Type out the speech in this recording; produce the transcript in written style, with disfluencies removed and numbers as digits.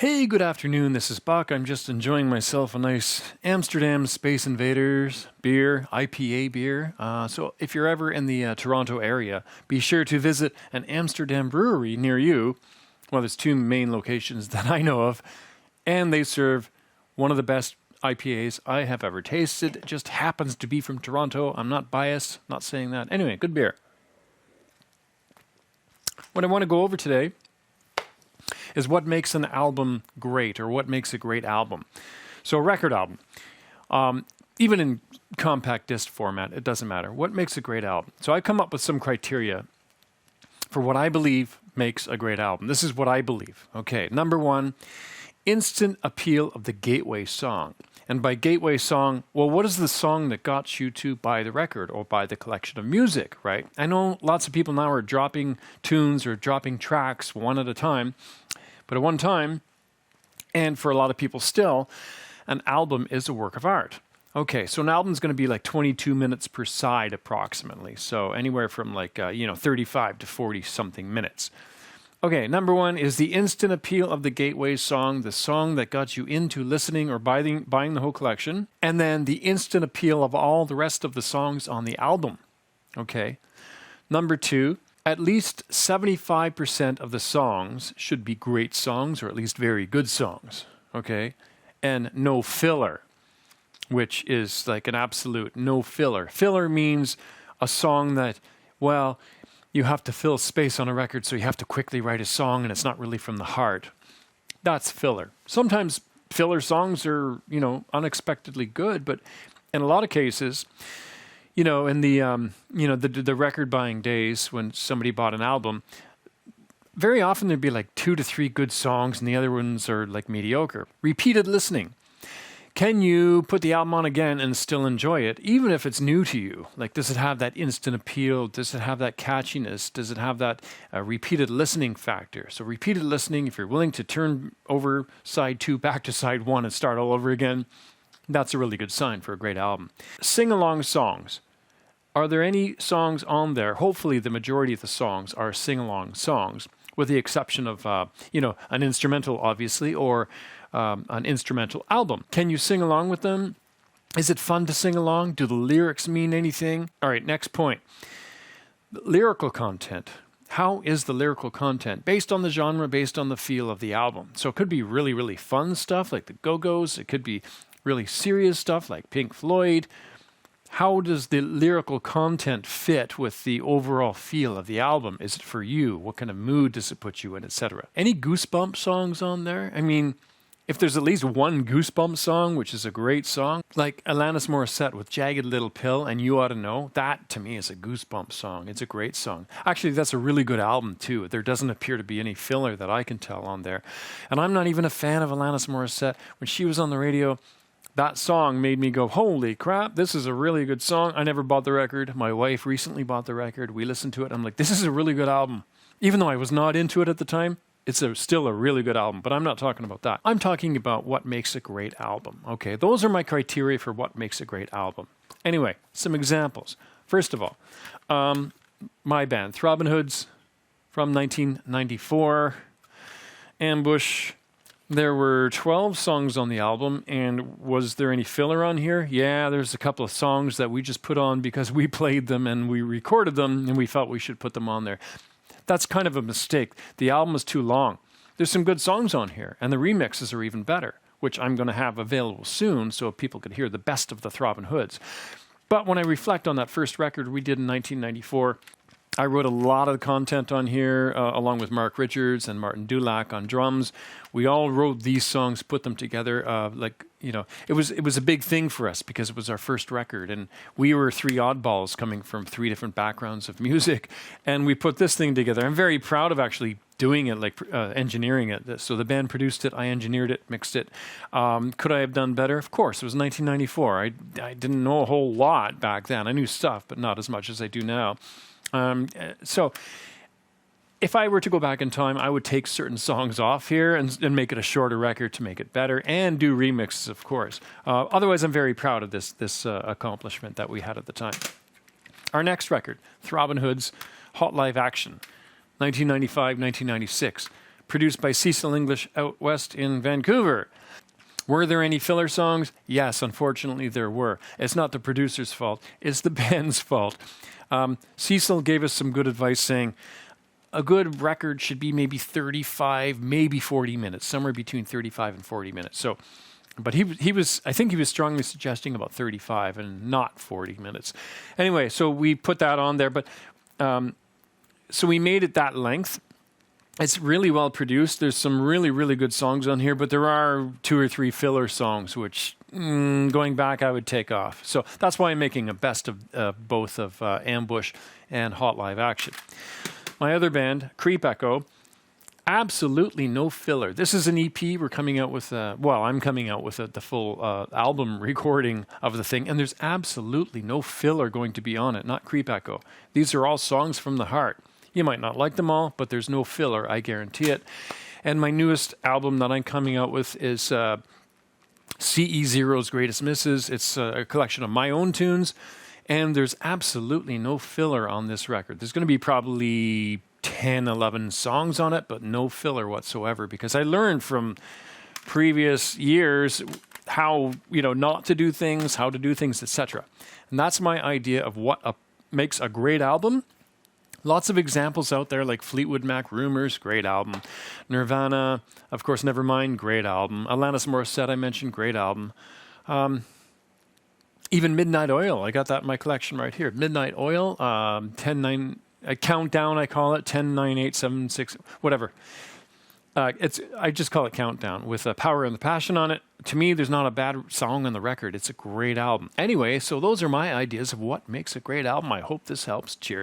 Hey, good afternoon. This is Buck. I'm just enjoying myself a nice Amsterdam Space Invaders beer, IPA beer. So if you're ever in the Toronto area, be sure to visit an Amsterdam brewery near you. Well, there's two main locations that I know of, and they serve one of the best IPAs I have ever tasted. It just happens to be from Toronto. I'm not biased, not saying that. Anyway, good beer. What I want to go over today is what makes an album great, or what makes a great album. So a record album, even in compact disc format, it doesn't matter. What makes a great album? So I come up with some criteria for what I believe makes a great album. This is what I believe. Okay, number one, instant appeal of the gateway song. And by gateway song, well, what is the song that got you to buy the record or buy the collection of music, right? I know lots of people now are dropping tunes or dropping tracks one at a time. But at one time, and for a lot of people still, an album is a work of art. Okay, so an album is going to be like 22 minutes per side approximately. So anywhere from 35 to 40 something minutes. Okay, number one is the instant appeal of the gateway song, the song that got you into listening or buying the whole collection. And then the instant appeal of all the rest of the songs on the album. Okay. Number two, at least 75% of the songs should be great songs, or at least very good songs, okay? And no filler, which is like an absolute no filler. Filler means a song that, well, you have to fill space on a record, so you have to quickly write a song, and it's not really from the heart. That's filler. Sometimes filler songs are, unexpectedly good, but in a lot of cases, in the record buying days when somebody bought an album, very often there'd be like 2 to 3 good songs and the other ones are like mediocre. Repeated listening. Can you put the album on again and still enjoy it, even if it's new to you? Like, does it have that instant appeal? Does it have that catchiness? Does it have that repeated listening factor? So repeated listening, if you're willing to turn over side 2 back to side 1 and start all over again, that's a really good sign for a great album. Sing-along songs. Are there any songs on there? Hopefully the majority of the songs are sing-along songs, with the exception of, an instrumental, obviously, or an instrumental album. Can you sing along with them? Is it fun to sing along? Do the lyrics mean anything? All right, next point. Lyrical content. How is the lyrical content? Based on the genre, based on the feel of the album. So it could be really, really fun stuff like the Go-Go's. It could be really serious stuff like Pink Floyd. How does the lyrical content fit with the overall feel of the album? Is it for you? What kind of mood does it put you in, etc.? Any Goosebump songs on there? I mean, if there's at least one Goosebump song, which is a great song, like Alanis Morissette with Jagged Little Pill and You Ought to Know, that to me is a Goosebump song. It's a great song. Actually, that's a really good album too. There doesn't appear to be any filler that I can tell on there. And I'm not even a fan of Alanis Morissette. When she was on the radio, that song made me go, holy crap, this is a really good song. I never bought the record. My wife recently bought the record. We listened to it. I'm like, this is a really good album. Even though I was not into it at the time, it's still a really good album. But I'm not talking about that. I'm talking about what makes a great album. Okay, those are my criteria for what makes a great album. Anyway, some examples. First of all, my band, Throbbing Hoods, from 1994, Ambush. There were 12 songs on the album, and was there any filler on here? Yeah, there's a couple of songs that we just put on because we played them and we recorded them and we felt we should put them on there. That's kind of a mistake. The album is too long. There's some good songs on here, and the remixes are even better, which I'm going to have available soon so people could hear the best of the Throbbing Hoods. But when I reflect on that first record we did in 1994, I wrote a lot of the content on here, along with Mark Richards and Martin Dulac on drums. We all wrote these songs, put them together. It was a big thing for us because it was our first record, and we were 3 oddballs coming from 3 different backgrounds of music, and we put this thing together. I'm very proud of actually doing it, engineering it. So the band produced it, I engineered it, mixed it. Could I have done better? Of course. It was 1994. I didn't know a whole lot back then. I knew stuff, but not as much as I do now. So if I were to go back in time, I would take certain songs off here and make it a shorter record to make it better, and do remixes, of course. Otherwise, I'm very proud of this accomplishment that we had at the time. Our next record, Throbbing Hoods, Hot Live Action, 1995, 1996. produced by Cecil English out west in Vancouver. Were there any filler songs? Yes, unfortunately there were. It's not the producer's fault. It's the band's fault. Cecil gave us some good advice saying a good record should be maybe 35, maybe 40 minutes, somewhere between 35 and 40 minutes. So, but I think he was strongly suggesting about 35 and not 40 minutes. Anyway, so we put that on there, but so we made it that length. It's really well produced. There's some really, really good songs on here, but there are 2 or 3 filler songs, which going back, I would take off. So that's why I'm making a best of both of Ambush and Hot Live Action. My other band, Creep Echo, absolutely no filler. This is an EP. We're coming out with, I'm coming out with the full album recording of the thing, and there's absolutely no filler going to be on it, not Creep Echo. These are all songs from the heart. You might not like them all, but there's no filler, I guarantee it. And my newest album that I'm coming out with is CE0's Greatest Misses. It's a collection of my own tunes, and there's absolutely no filler on this record. There's going to be probably 10, 11 songs on it, but no filler whatsoever, because I learned from previous years how, not to do things, how to do things, etc. And that's my idea of what makes a great album. Lots of examples out there like Fleetwood Mac, Rumours, great album. Nirvana, of course, Nevermind, great album. Alanis Morissette, I mentioned, great album. Even Midnight Oil, I got that in my collection right here. Midnight Oil, 10-9, a countdown, I call it, 10, 9, 8, 7, 6, whatever. I just call it Countdown with Power and the Passion on it. To me, there's not a bad song on the record. It's a great album. Anyway, so those are my ideas of what makes a great album. I hope this helps. Cheers.